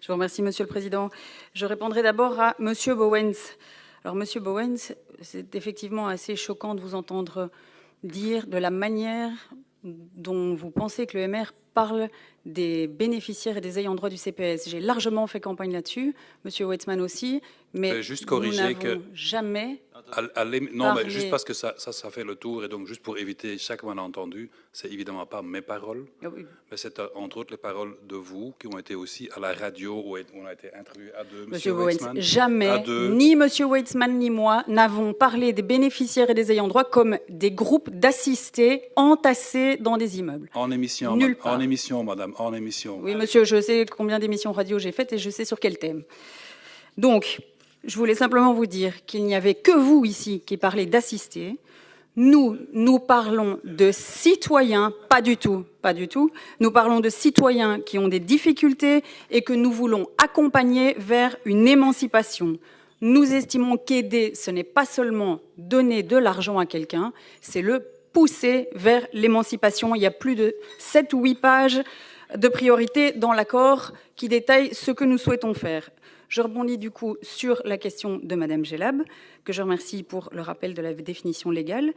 Je vous remercie, Monsieur le Président. Je répondrai d'abord à Monsieur Bowens. Alors, Monsieur Bowens, c'est effectivement assez choquant de vous entendre dire de la manière dont vous pensez que le MR parle des bénéficiaires et des ayants droit du CPS. J'ai largement fait campagne là-dessus, Monsieur Weitzman aussi, mais juste nous corriger n'avons jamais... Non, mais juste parce que ça fait le tour, et donc juste pour éviter chaque malentendu, c'est évidemment pas mes paroles, Oui. mais c'est entre autres les paroles de vous qui ont été aussi à la radio où on a été interviewé à deux. Monsieur Bowens, Weitzman, jamais, ni Monsieur Weitzman ni moi n'avons parlé des bénéficiaires et des ayants droit comme des groupes d'assistés entassés dans des immeubles. En émission, Nulle part. en émission, madame, en émission. Oui, monsieur, je sais combien d'émissions radio j'ai faites et je sais sur quel thème. Donc, je voulais simplement vous dire qu'il n'y avait que vous ici qui parlez d'assistés. Nous parlons de citoyens, pas du tout. Nous parlons de citoyens qui ont des difficultés et que nous voulons accompagner vers une émancipation. Nous estimons qu'aider, ce n'est pas seulement donner de l'argent à quelqu'un, c'est le pousser vers l'émancipation. Il y a plus de 7 ou 8 pages de priorités dans l'accord qui détaillent ce que nous souhaitons faire. Je rebondis du coup sur la question de Madame Gelab, que je remercie pour le rappel de la définition légale.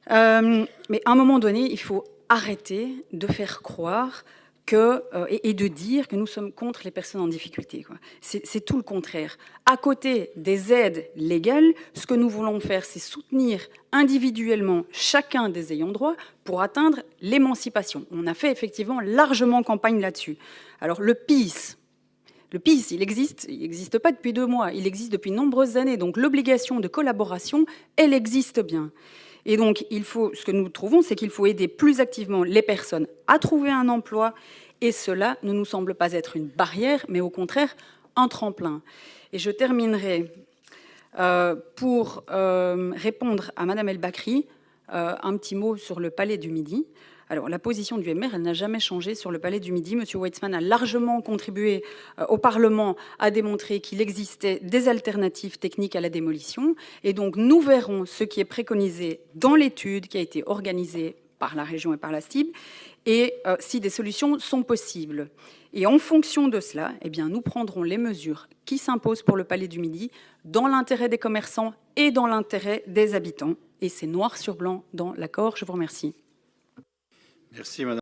Mais à un moment donné, il faut arrêter de faire croire et de dire que nous sommes contre les personnes en difficulté. C'est tout le contraire. À côté des aides légales, ce que nous voulons faire, c'est soutenir individuellement chacun des ayants droit pour atteindre l'émancipation. On a fait effectivement largement campagne là-dessus. Alors le PIS, il n'existe pas depuis 2 mois, il existe depuis de nombreuses années. Donc l'obligation de collaboration, elle existe bien. Et donc, ce que nous trouvons, c'est qu'il faut aider plus activement les personnes à trouver un emploi. Et cela ne nous semble pas être une barrière, mais au contraire, un tremplin. Et je terminerai pour répondre à Madame El Bakri, un petit mot sur le Palais du Midi. Alors, la position du MR, elle n'a jamais changé sur le Palais du Midi. Monsieur Weitzman a largement contribué au Parlement à démontrer qu'il existait des alternatives techniques à la démolition. Et donc, nous verrons ce qui est préconisé dans l'étude qui a été organisée par la région et par la STIB, et si des solutions sont possibles. Et en fonction de cela, eh bien, nous prendrons les mesures qui s'imposent pour le Palais du Midi dans l'intérêt des commerçants et dans l'intérêt des habitants. Et c'est noir sur blanc dans l'accord. Je vous remercie. Merci, madame.